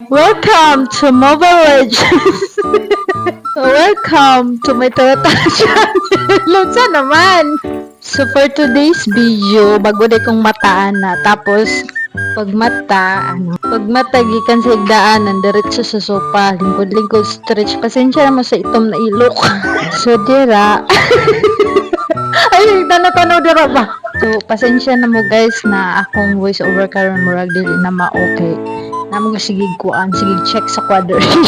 Welcome to Mobile Legends. Welcome to my Toyota channel. Lunsa naman. So for today's video, bago day kong mataan na. Tapos pag mata gikan sa higdaanan diretso sa sopa, lingkod-lingkod stretch. Pasensya naman sa itom na ilok. So dira. Ay, tanaw dira ba? So pasensya na mo guys na akong voice over karon murag dili na ma-okay. Namo sigig kuan, sigig check sa quadrillion.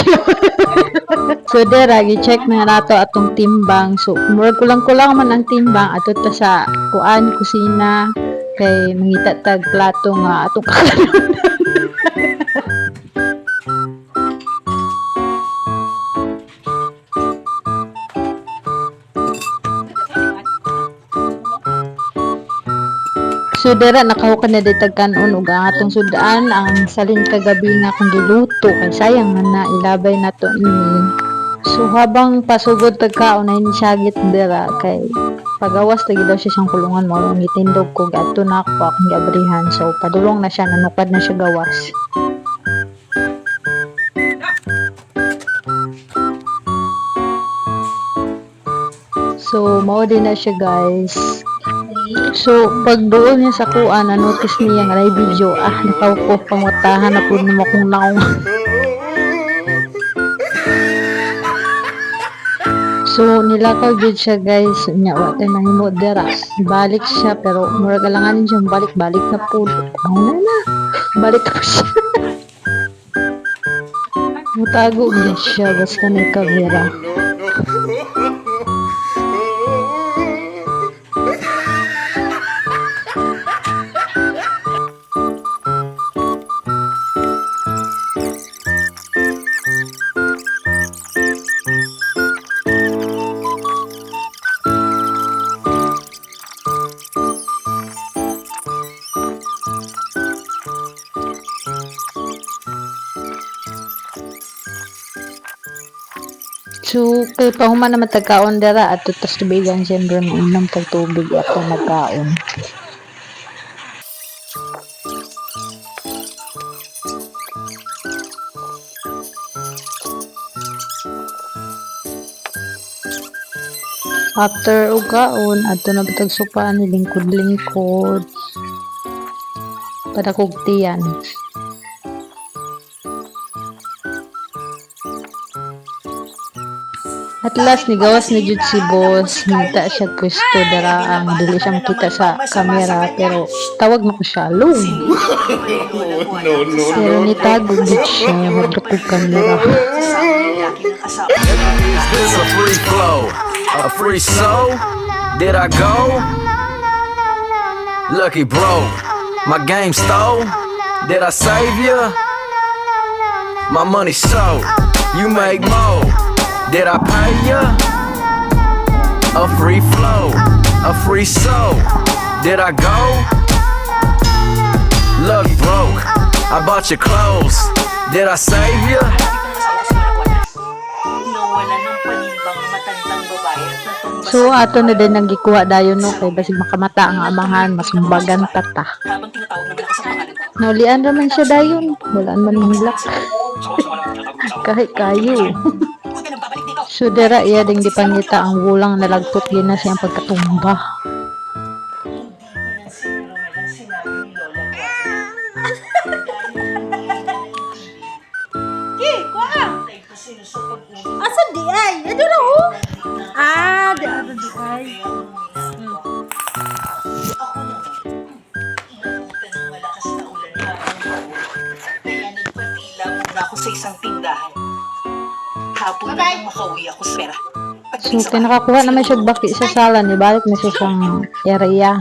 So dera gi-check na nato atong timbang. So murag kulang-kulang man ang timbang ato ta sa kuan kusina kay mangita tag plato nga atong kakalunan. So dera nakahukan na ditag kanon ug ang atong sudan ang salin kagabi nga kung giluto kay sayang man na ilabay nato ini. So habang pasugod tagkaon ay ni syagit dera kay pagawas lagi daw siya siyang kulungan mo ang gitindog ko adto na ako akong giabrihan. So padulong na siya nanukad na siya gawas. So mao din na siya guys. So, pag doon niya sa kuan, na-notice niya nga na video, nakaw ko, pangwatahan na po mo kung naong. So, nilakaw good siya guys, niya, wate mahimo dera. Balik siya, pero murag alanganin siya, balik na po. Na, balik po siya. Mutago good siya, basta na kamera. So, kay pahuman naman tagkaon dara at tutas tubigan siyempre mainom tag tubig ako nagkaon. After ugaon, ato na bitag sopa ni lingkod-lingkod. Para kugtiyan. At last, nigawas ni Jud si boss. Nita siya pwesto dara ang dili siya makita sa camera. Pero tawag na ko siya, Lung. Pero nitago Jud siya. Hadlok ko camera. Is this a free flow? A free soul? Did I go? Lucky bro, my game stole. Did I save you? My money sold. You make more. Did I pay ya? A free flow, a free soul. Did I go? Look broke, I bought your clothes. Did I save ya? So ato na din nang gikuha dayon no kay basig makamata ang amahan mas mabagan tata. Naulian raman siya dayon, wala man hilak. Kahit kayo. So dera iya ding dipangita ang wulang nalagtot gina siyang pagkatumba. Asa di ay? Ano na ho? Di ano di ay. Kaya nagpatila muna ako sa isang tindahan. Hapon na makauwi ako sa pera. So kinakakuha naman siya baki sa sala ni balik na siya siyang area.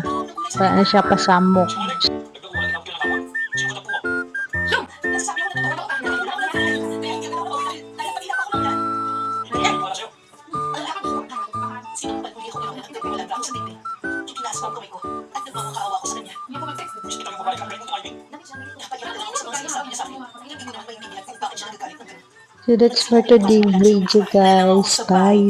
Wala na siya pasamok. So that's for today's video guys. Bye!